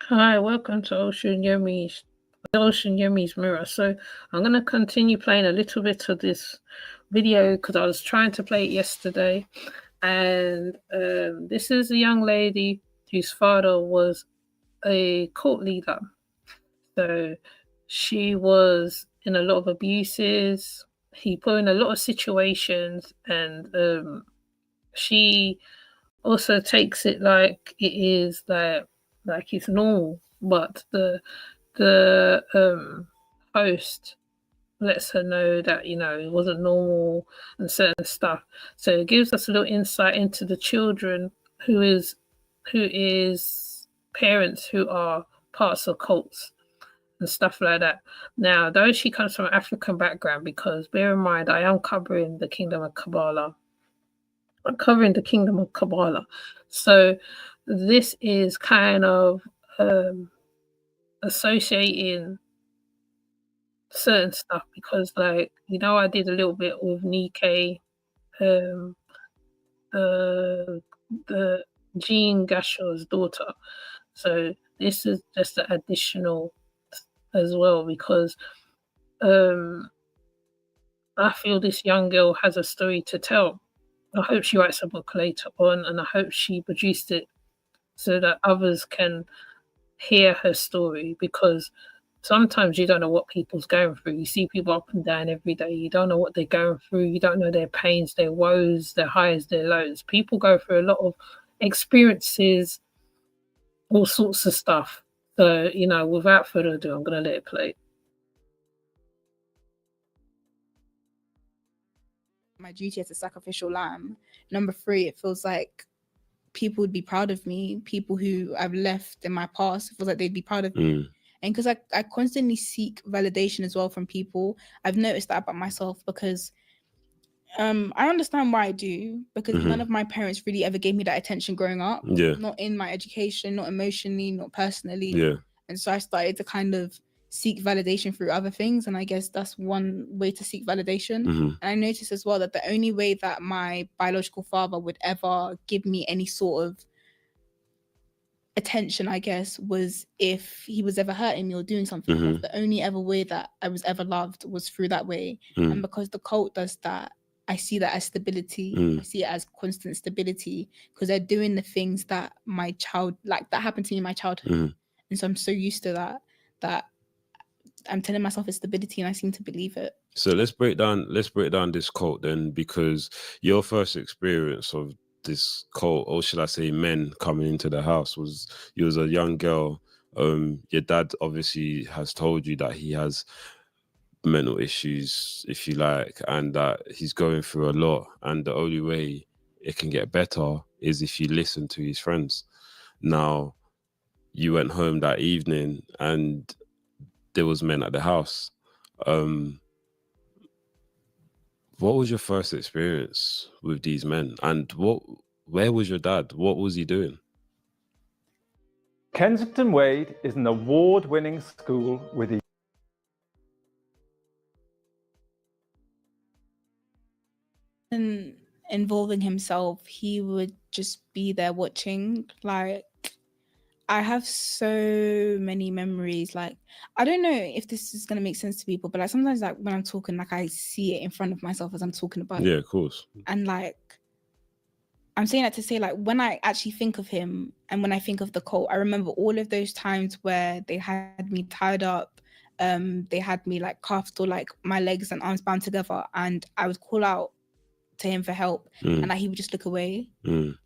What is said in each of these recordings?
Hi, welcome to Ocean Yummy's Mirror. So I'm going to continue playing a little bit of this video because I was trying to play it yesterday. And this is a young lady whose father was a court leader. So she was in a lot of abuses. He put in a lot of situations, and she also takes it like it is like it's normal. But the host lets her know that it wasn't normal and certain stuff. So it gives us a little insight into the children who is parents who are parts of cults and stuff like that. Now, though she comes from an African background, because bear in mind, I am covering the Kingdom of Kabbalah. So this is kind of associating certain stuff because, like, I did a little bit with Nikkei, um, the Jean Gashaw's daughter. So this is just an additional as well because I feel this young girl has a story to tell. I hope she writes a book later on, and I hope she produced it so that others can hear her story, because sometimes you don't know what people's going through. You see people up and down every day. You don't know what they're going through. You don't know their pains, their woes, their highs, their lows. People go through a lot of experiences, all sorts of stuff. So, without further ado, I'm going to let it play. My duty as a sacrificial lamb. Number 3, it feels like people would be proud of me. People who I've left in my past, it feels like they'd be proud of me. And because I constantly seek validation as well from people, I've noticed that about myself because I understand why I do, because none of my parents really ever gave me that attention growing up. Yeah. Not in my education, not emotionally, not personally. Yeah. And so I started to kind of seek validation through other things, and I guess that's one way to seek validation. And I noticed as well that the only way that my biological father would ever give me any sort of attention, I guess, was if he was ever hurting me or doing something. That's the only ever way that I was ever loved, was through that way. And because the cult does that, I see that as stability. I see it as constant stability, because they're doing the things that that happened to me in my childhood. And so I'm so used to that I'm telling myself it's stability, and I seem to believe it. So let's break down this cult then, because your first experience of this cult, or should I say men coming into the house, was you was a young girl. Your dad obviously has told you that he has mental issues, if you like, and that he's going through a lot, and the only way it can get better is if you listen to his friends. Now, you went home that evening and there was men at the house. What was your first experience with these men, and where was your dad? What was he doing? Kensington Wade is an award-winning school with a involving himself, he would just be there watching. Like, I have so many memories. Like, I don't know if this is gonna make sense to people, but like sometimes, like when I'm talking, like I see it in front of myself as I'm talking about it. Yeah, of course. And like, I'm saying that to say, like, when I actually think of him and when I think of the cult, I remember all of those times where they had me tied up, they had me like cuffed, or like my legs and arms bound together, and I would call out to him for help, and like he would just look away.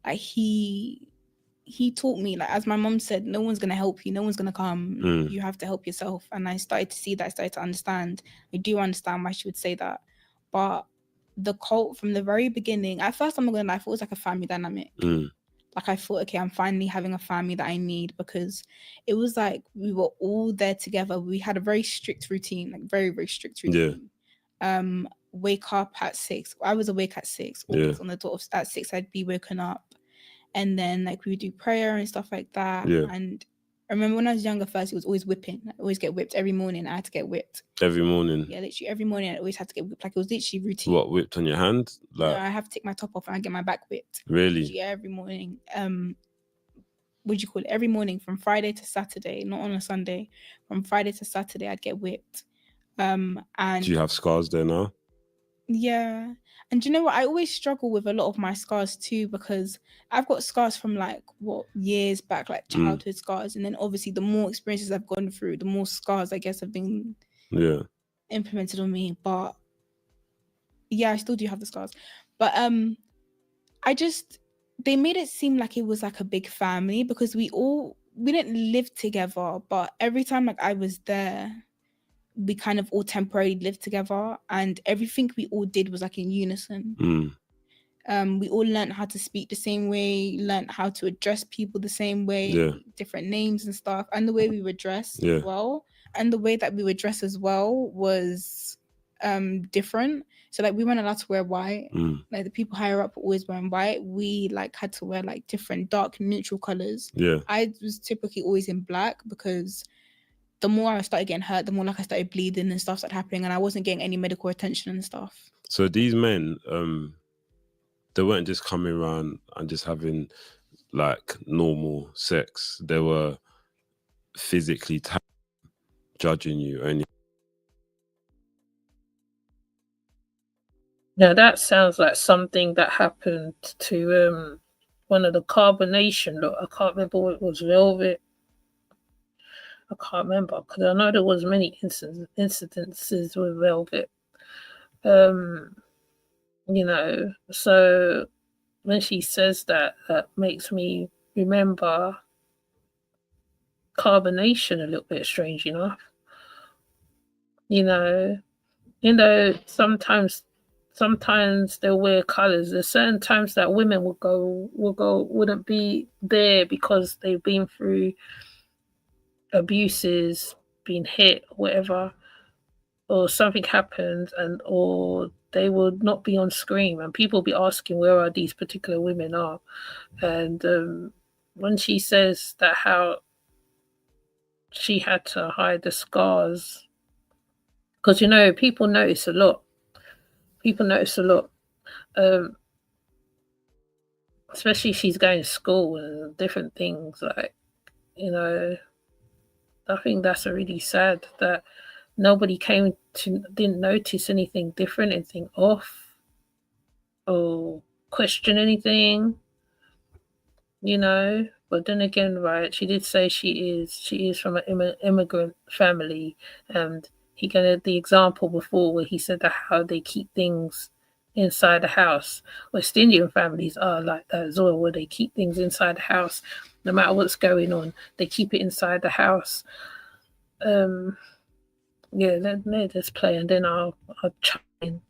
Like he taught me, like, as my mom said, no one's gonna help you, no one's gonna come. You have to help yourself. And I started to see that, I started to understand. I do understand why she would say that. But the cult from the very beginning, at first, I'm not gonna lie, I thought it was like a family dynamic. Like, I thought, okay, I'm finally having a family that I need, because it was like we were all there together. We had a very strict routine, like very, very strict routine. Wake up at 6. I was awake at 6. Always on the dot at 6, I'd be woken up. And then like we would do prayer and stuff like that. And I remember when I was younger, first it was always whipping. I always get whipped every morning. I had to get whipped every morning. Yeah, literally every morning I always had to get whipped. Like, it was literally routine. What, whipped on your hand? Like, no, I have to take my top off and I get my back whipped. Really? Yeah, every morning. what do you call it? Every morning from Friday to Saturday, not on a Sunday. From Friday to Saturday, I'd get whipped. And Do you have scars there now? yeah. And do you know what? I always struggle with a lot of my scars too, because I've got scars from like years back, like childhood scars. And then obviously the more experiences I've gone through, the more scars I guess have been implemented on me. But yeah, I still do have the scars. But they made it seem like it was like a big family, because we didn't live together, but every time like I was there, we kind of all temporarily lived together, and everything we all did was like in unison. We all learned how to speak the same way, learned how to address people the same way, different names and stuff, and the way we were dressed as well. And the way that we were dressed as well was different. So like we weren't allowed to wear white. Like the people higher up were always wearing white. We like had to wear like different dark neutral colors. I was typically always in black, because the more I started getting hurt, the more like I started bleeding and stuff started happening, and I wasn't getting any medical attention and stuff. So these men, they weren't just coming around and just having like normal sex. They were physically judging you. And now that sounds like something that happened to one of the Carbonation. Look, I can't remember what it was, Velvet. I can't remember, because I know there was many incidences with Velvet. You know, so when she says that, that makes me remember Carbonation a little bit, strange enough. You know, sometimes they'll wear colours. There's certain times that women wouldn't be there because they've been through abuses, been hit, whatever, or something happened, or they would not be on screen, and people will be asking where are these particular women are. And when she says that how she had to hide the scars, because people notice a lot. Especially if she's going to school and different things, like, I think that's really sad that nobody didn't notice anything different, anything off, or question anything, But then again, right, she did say she is from an immigrant family, and he gave the example before where he said that how they keep things inside the house. West Indian families are like that as well, where they keep things inside the house. No matter what's going on, they keep it inside the house. Let us play, and then I'll chime in.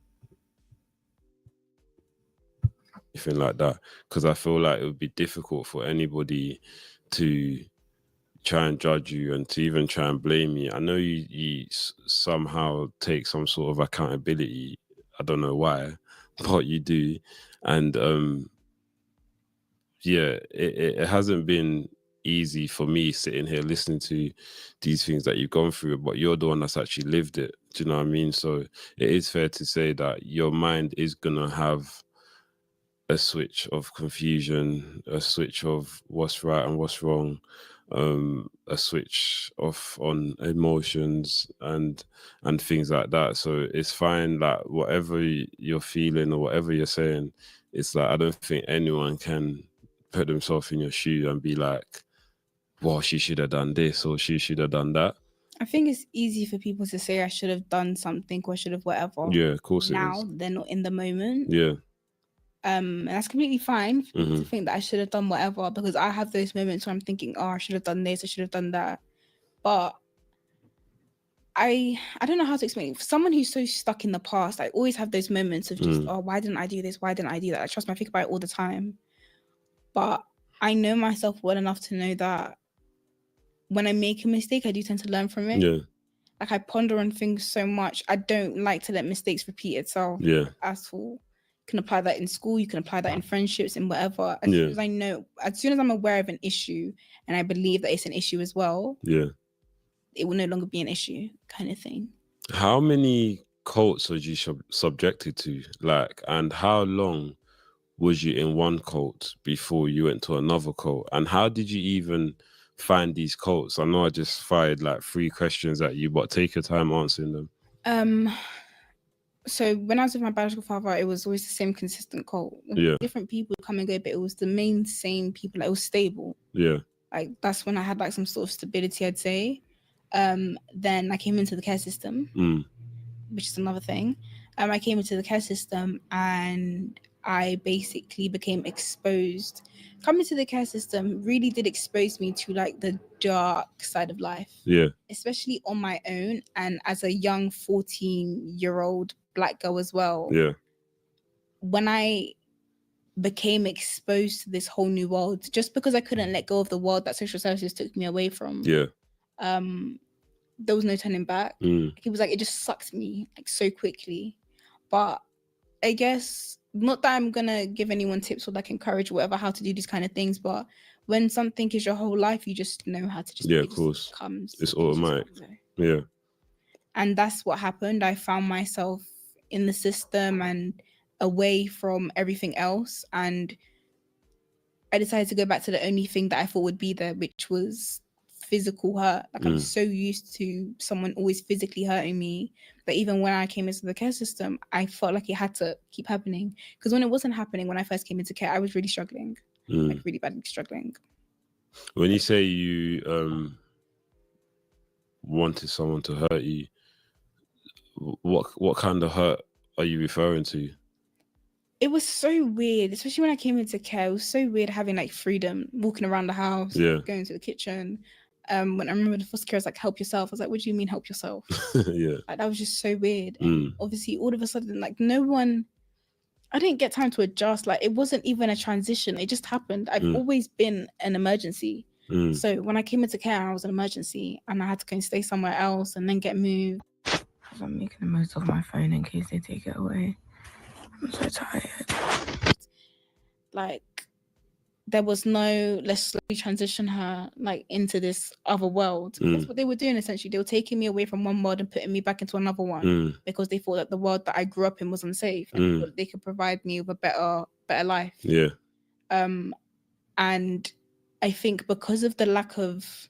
Anything like that, because I feel like it would be difficult for anybody to try and judge you and to even try and blame you. I know you somehow take some sort of accountability. I don't know why, but you do. And it hasn't been easy for me sitting here listening to these things that you've gone through, but you're the one that's actually lived it. Do you know what I mean? So it is fair to say that your mind is gonna have a switch of confusion, a switch of what's right and what's wrong, a switch off on emotions and things like that. So it's fine that whatever you're feeling or whatever you're saying, it's like I don't think anyone can put themselves in your shoe and be like, well, she should have done this or she should have done that. I think it's easy for people to say I should have done something or should have whatever. Yeah, of course it is. Now they're not in the moment. Yeah. And that's completely fine for me to think that I should have done whatever, because I have those moments where I'm thinking, oh, I should have done this, I should have done that. But I don't know how to explain it. For someone who's so stuck in the past, I always have those moments of just, oh, why didn't I do this? Why didn't I do that? Trust me, I think about it all the time. But I know myself well enough to know that when I make a mistake, I do tend to learn from it. Yeah. Like I ponder on things so much. I don't like to let mistakes repeat itself at all. You can apply that in school, you can apply that in friendships and whatever. As soon as I know, as soon as I'm aware of an issue and I believe that it's an issue as well, it will no longer be an issue, kind of thing. How many cults are you subjected to? Like, and how long was you in one cult before you went to another cult? And how did you even find these cults? I know I just fired like 3 questions at you, but take your time answering them. So when I was with my biological father, it was always the same consistent cult. Yeah. Different people would come and go, but it was the same people. Like, it was stable. Yeah. Like, that's when I had like some sort of stability, I'd say. Then I came into the care system, which is another thing. I came into the care system and I basically became exposed. Coming to the care system really did expose me to like the dark side of life. Yeah. Especially on my own and as a young 14-year-old Black girl as well. Yeah. When I became exposed to this whole new world, just because I couldn't let go of the world that social services took me away from. Yeah. There was no turning back. It was like it just sucked me like so quickly. But I guess not that I'm gonna give anyone tips or like encourage whatever how to do these kind of things, but when something is your whole life, you just know how to just Yeah, it of just course. comes. It's It just automatic. comes out. Yeah. And that's what happened. I found myself in the system and away from everything else. And I decided to go back to the only thing that I thought would be there, which was physical hurt. Like, I was so used to someone always physically hurting me that even when I came into the care system, I felt like it had to keep happening. Because when it wasn't happening, when I first came into care, I was really struggling, like really badly struggling. When you say you wanted someone to hurt you, what kind of hurt are you referring to? It was so weird, especially when I came into care. It was so weird having like freedom, walking around the house, going to the kitchen. When I remember the foster care was like, help yourself. I was like, what do you mean help yourself? Yeah. Like, that was just so weird. And obviously all of a sudden, like I didn't get time to adjust. Like, it wasn't even a transition. It just happened. I've always been an emergency. So when I came into care, I was an emergency and I had to go and stay somewhere else and then get moved. I'm making the most of my phone in case they take it away. I'm so tired. Like, there was no, let's slowly transition her like into this other world. That's what they were doing essentially. They were taking me away from one world and putting me back into another one because they thought that the world that I grew up in was unsafe and they thought they could provide me with a better life. Yeah. And I think because of the lack of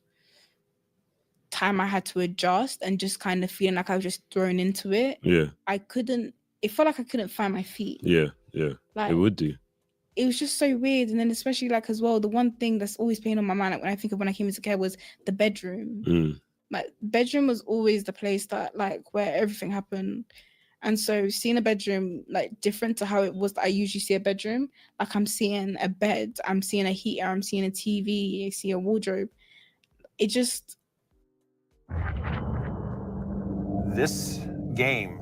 time I had to adjust and just kind of feeling like I was just thrown into it, it felt like I couldn't find my feet. Yeah, yeah. Like, it would do. It was just so weird. And then especially like as well, the one thing that's always playing on my mind, like when I think of when I came into care, was the bedroom. Like, bedroom was always the place that like where everything happened. And so seeing a bedroom like different to how it was that I usually see a bedroom, like I'm seeing a bed, I'm seeing a heater, I'm seeing a TV, I see a wardrobe. It just... This game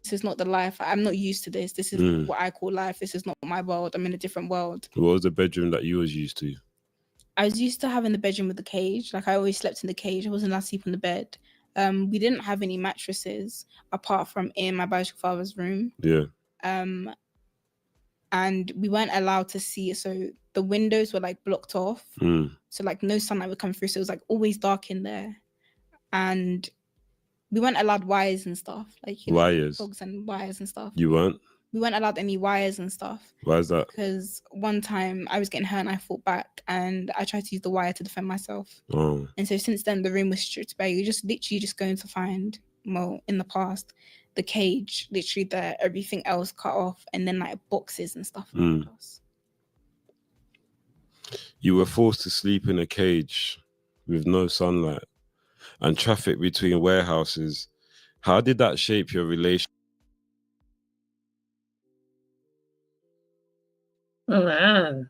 this is not the life. I'm not used to this. This is what I call life. This is not my world. I'm in a different world. What was the bedroom that you was used to? I was used to having the bedroom with the cage. Like, I always slept in the cage. I wasn't allowed to sleep on the bed. We didn't have any mattresses apart from in my biological father's room. Yeah. And we weren't allowed to see. So the windows were like blocked off. So like no sunlight would come through. So it was like always dark in there. And we weren't allowed wires and stuff. Like, wires? Plugs and wires and stuff. You weren't? We weren't allowed any wires and stuff. Why is that? Because one time I was getting hurt and I fought back and I tried to use the wire to defend myself. And so since then the room was stripped bare. You're just literally just going to find, well, in the past, the cage literally there, everything else cut off, and then like boxes and stuff. You were forced to sleep in a cage with no sunlight and traffic between warehouses. How did that shape your relationship? Oh, man.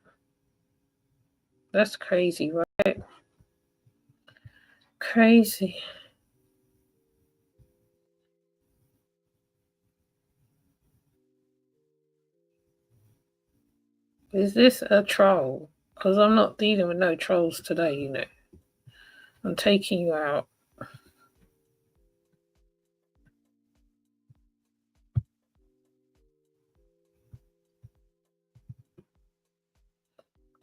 That's crazy, right? Crazy. Is this a troll? Because I'm not dealing with no trolls today, you know. I'm taking you out.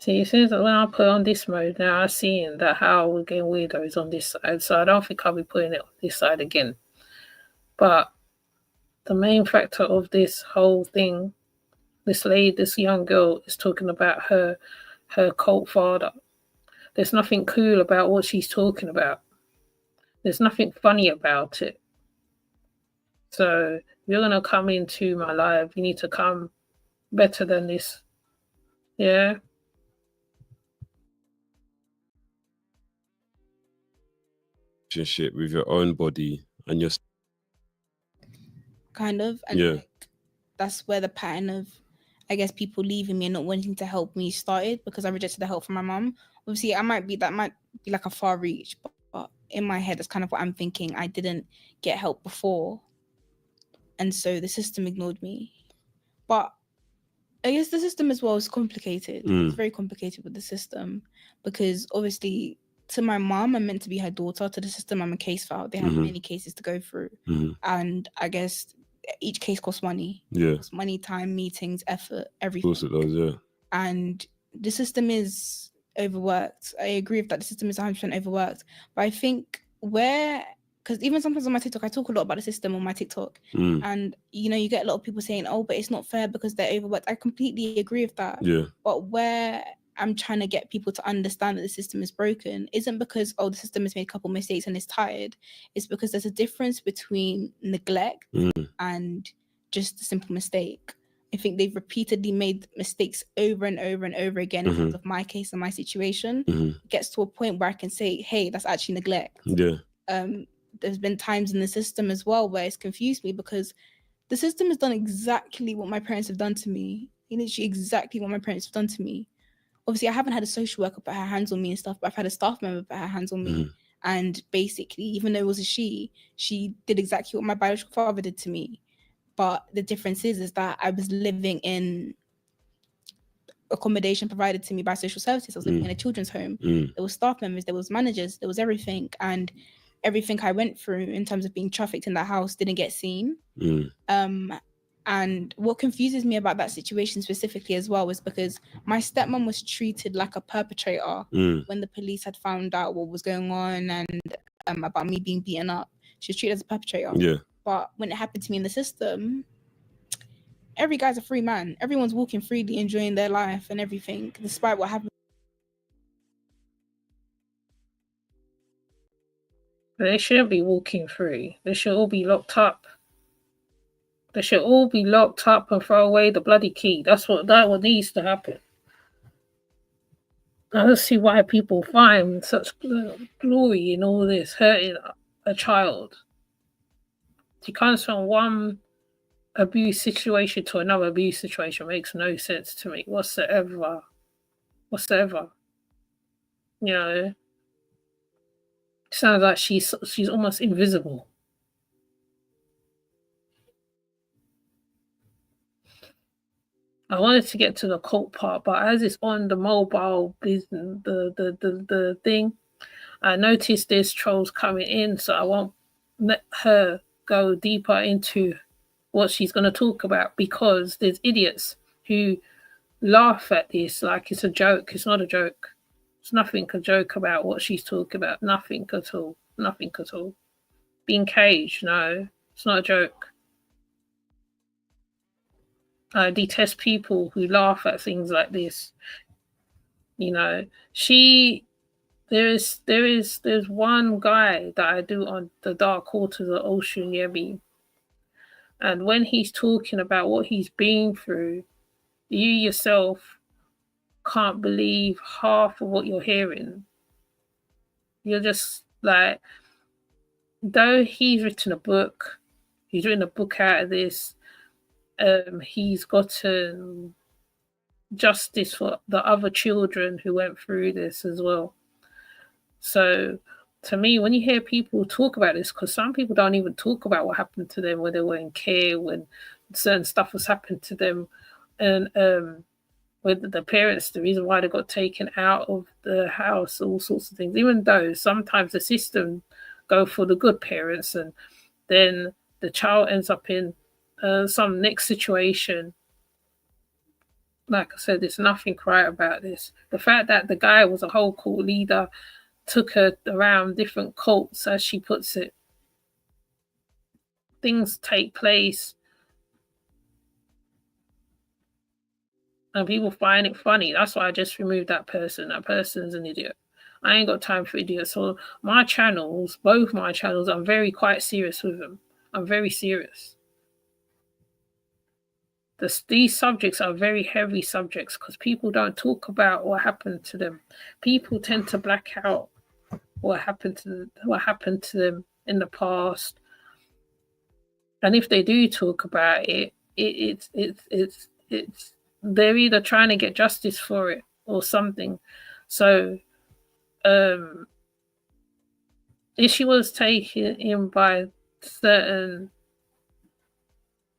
See, it says that when I put on this mode, now I'm seeing that how we're getting weirdos on this side. So I don't think I'll be putting it on this side again. But the main factor of this whole thing, this young girl is talking about her cult father. There's nothing cool about what she's talking about. There's nothing funny about it. So if you're gonna come into my live, you need to come better than this. Yeah. Relationship with your own body and your kind of, and Yeah. like, that's where the pattern of, I guess, people leaving me and not wanting to help me started, because I rejected the help from my mum. Obviously, that might be like a far reach, but in my head, that's kind of what I'm thinking. I didn't get help before, and so the system ignored me. But I guess the system as well is complicated. It's very complicated with the system, because obviously, to my mom, I'm meant to be her daughter. To the system, I'm a case file. They have many cases to go through, and I guess each case costs money. Yeah. Costs money, time, meetings, effort, Of everything. course it does, yeah. And the system is overworked. I agree with that. The system is 100% overworked. But I think because even sometimes on my TikTok, I talk a lot about the system on my TikTok. And, you get a lot of people saying, oh, but it's not fair because they're overworked. I completely agree with that. Yeah. But where I'm trying to get people to understand that the system is broken isn't because, the system has made a couple mistakes and is tired. It's because there's a difference between neglect and just a simple mistake. I think they've repeatedly made mistakes over and over and over again in terms of my case and my situation. It gets to a point where I can say, hey, that's actually neglect. Yeah. There's been times in the system as well where it's confused me, because the system has done exactly what my parents have done to me. Literally exactly what my parents have done to me. Obviously, I haven't had a social worker put her hands on me and stuff, but I've had a staff member put her hands on me. And basically, even though it was a she did exactly what my biological father did to me. But the difference is that I was living in accommodation provided to me by social services. I was living in a children's home. There was staff members, there was managers, there was everything. And everything I went through in terms of being trafficked in that house didn't get seen. And what confuses me about that situation specifically as well is because my stepmom was treated like a perpetrator when the police had found out what was going on and about me being beaten up. She was treated as a perpetrator. Yeah. But when it happened to me in the system, every guy's a free man. Everyone's walking freely, enjoying their life and everything, despite what happened. They shouldn't be walking free. They should all be locked up. They should all be locked up and throw away the bloody key. That's what needs to happen. I don't see why people find such glory in all this, hurting a child. She comes from one abuse situation to another abuse situation. Makes no sense to me whatsoever. Sounds like she's almost invisible. I wanted to get to the cult part, but as it's on the mobile business, the thing, I noticed there's trolls coming in, so I won't let her go deeper into what she's going to talk about, because there's idiots who laugh at this like it's a joke. It's not a joke. It's nothing a joke about what she's talking about. Nothing at all. Nothing at all. Being caged, no, it's not a joke. I detest people who laugh at things like this. There's one guy that I do on the Dark Waters of Ocean Yemi, and when he's talking about what he's been through, you yourself can't believe half of what you're hearing. You're just like, though he's written a book out of this. He's gotten justice for the other children who went through this as well. So to me, when you hear people talk about this, because some people don't even talk about what happened to them when they were in care, when certain stuff was happened to them, and with the parents, the reason why they got taken out of the house, all sorts of things, even though sometimes the system go for the good parents, and then the child ends up in some next situation. Like I said, there's nothing right about this. The fact that the guy was a whole cult leader, took her around different cults, as she puts it. things take place and people find it funny. That's why I just removed that person. That person's an idiot. I ain't got time for idiots. So my channels, both my channels, I'm very quite serious with them. I'm very serious. These subjects are very heavy subjects because people don't talk about what happened to them. People tend to black out what happened to them in the past. And if they do talk about it, it's they're either trying to get justice for it or something. So if she was taken in by certain,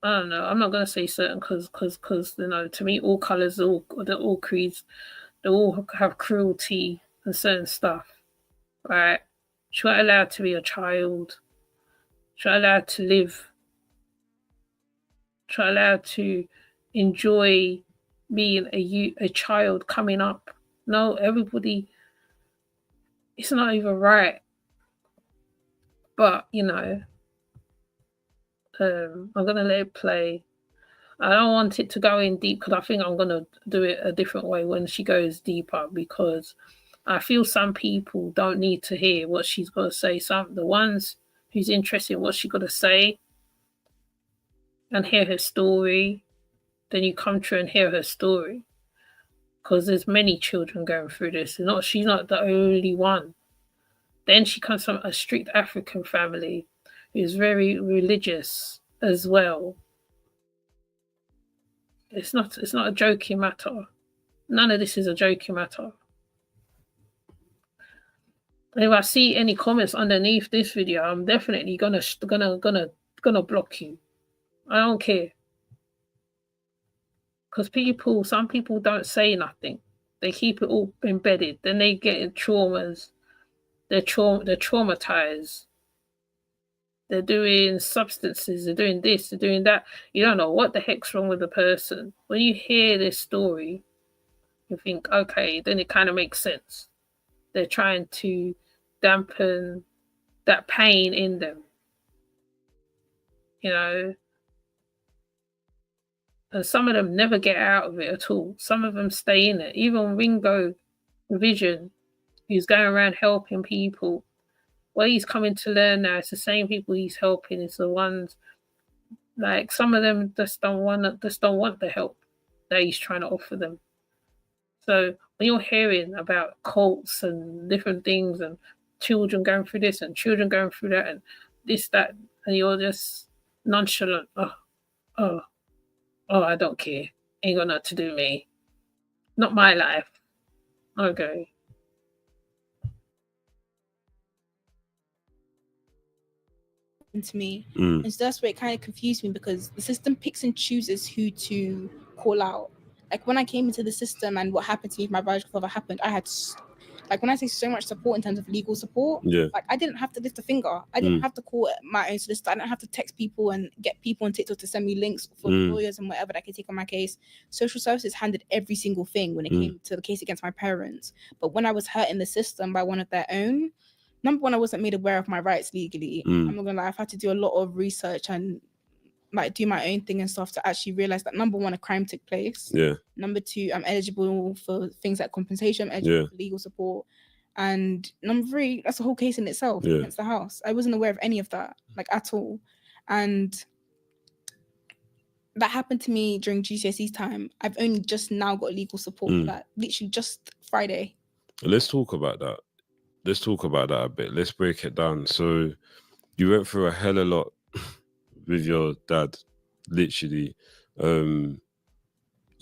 I don't know, I'm not going to say certain because you know, to me, all colors, all creeds, they all have cruelty and certain stuff, right? She wasn't allowed to be a child. She wasn't allowed to live. She wasn't allowed to enjoy being a child coming up. No, everybody, it's not even right. But, you know, I'm going to let it play. I don't want it to go in deep because I think I'm going to do it a different way when she goes deeper, because I feel some people don't need to hear what she's going to say. The ones who's interested in what she's going to say and hear her story, then you come to her and hear her story. Because there's many children going through this. She's not the only one. Then she comes from a strict African family who's very religious as well. It's not a joking matter. None of this is a joking matter. And if I see any comments underneath this video, I'm definitely gonna block you. I don't care. Because some people don't say nothing. They keep it all embedded. Then they get in traumas. They're traumatized. They're doing substances. They're doing this. They're doing that. You don't know what the heck's wrong with the person. When you hear this story, you think, okay, then it kind of makes sense. They're trying to dampen that pain in them. You know? And some of them never get out of it at all. Some of them stay in it. Even Ringo Vision, who's going around helping people, what he's coming to learn now, it's the same people he's helping. It's the ones, like, some of them just don't want the help that he's trying to offer them. So when you're hearing about cults and different things and children going through this and children going through that and this, that, and you're just nonchalant, oh, I don't care. Ain't got nothing to do with me. Not my life. Okay. To me, and so that's where it kind of confused me, because the system picks and chooses who to call out. Like when I came into the system and what happened to me, if my biological father happened, I had, like, when I say so much support in terms of legal support, like I didn't have to lift a finger. I didn't have to call my own solicitor. I didn't have to text people and get people on TikTok to send me links for lawyers and whatever that could take on my case. Social services handled every single thing when it came to the case against my parents. But when I was hurt in the system by one of their own, number one, I wasn't made aware of my rights legally. I'm not gonna lie, I've had to do a lot of research and like do my own thing and stuff to actually realize that, number one, a crime took place. Number two, I'm eligible for things like compensation, I'm eligible for legal support. And number three, that's a whole case in itself against the house. I wasn't aware of any of that, like, at all. And that happened to me during GCSE time. I've only just now got legal support for that, literally just Friday. Let's talk about that. Let's talk about that a bit. Let's break it down. So you went through a hell of a lot with your dad, literally. You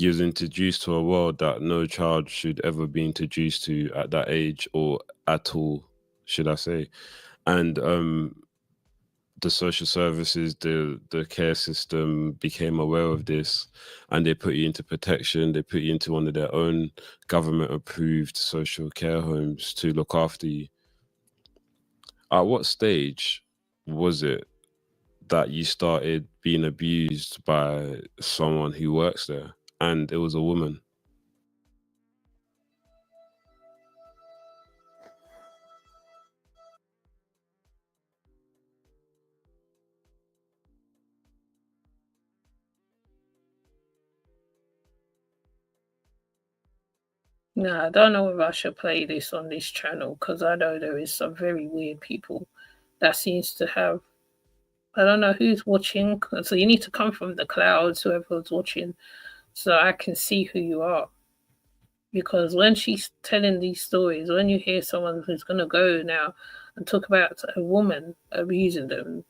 was introduced to a world that no child should ever be introduced to at that age, or at all, should I say. And the social services, the care system became aware of this, and they put you into protection. They put you into one of their own government-approved social care homes to look after you. At what stage was it that you started being abused by someone who works there, and it was a woman? No, I don't know if I should play this on this channel because I know there is some very weird people that seems to have. I don't know who's watching, so you need to come from the clouds, whoever's watching, so I can see who you are. Because when she's telling these stories, when you hear someone who's going to go now and talk about a woman abusing them,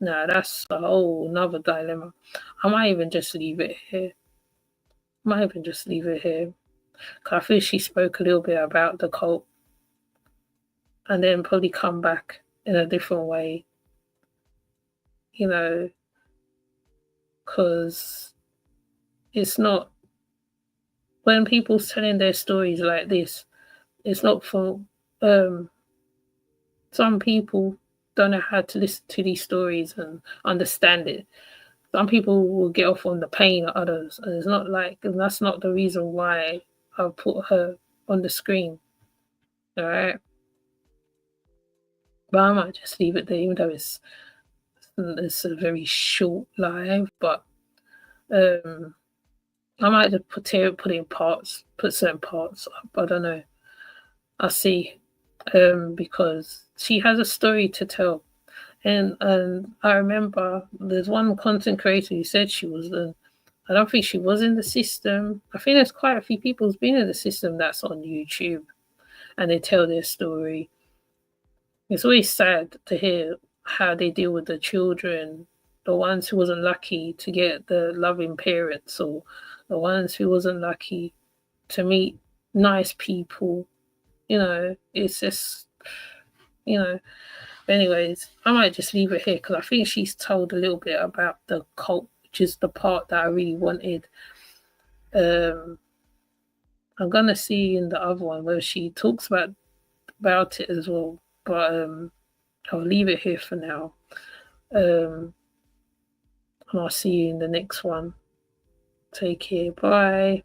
no, that's a whole another dilemma. I might even just leave it here. Cause I feel she spoke a little bit about the cult and then probably come back in a different way, you know, because it's not, when people's telling their stories like this, it's not for, some people don't know how to listen to these stories and understand it. Some people will get off on the pain of others, and it's not like, and that's not the reason why I put her on the screen. All right, but I might just leave it there, even though it's a very short live. But I might just put it in parts, put certain parts up. I don't know. I'll see, because she has a story to tell. And I remember there's one content creator who said she was I don't think she was in the system. I think there's quite a few people who's been in the system that's on YouTube and they tell their story. It's always sad to hear how they deal with the children, the ones who wasn't lucky to get the loving parents, or the ones who wasn't lucky to meet nice people. You know, it's just, you know. Anyways, I might just leave it here because I think she's told a little bit about the cult, which is the part that I really wanted. I'm gonna see in the other one where she talks about it as well, but I'll leave it here for now. And I'll see you in the next one. Take care. Bye.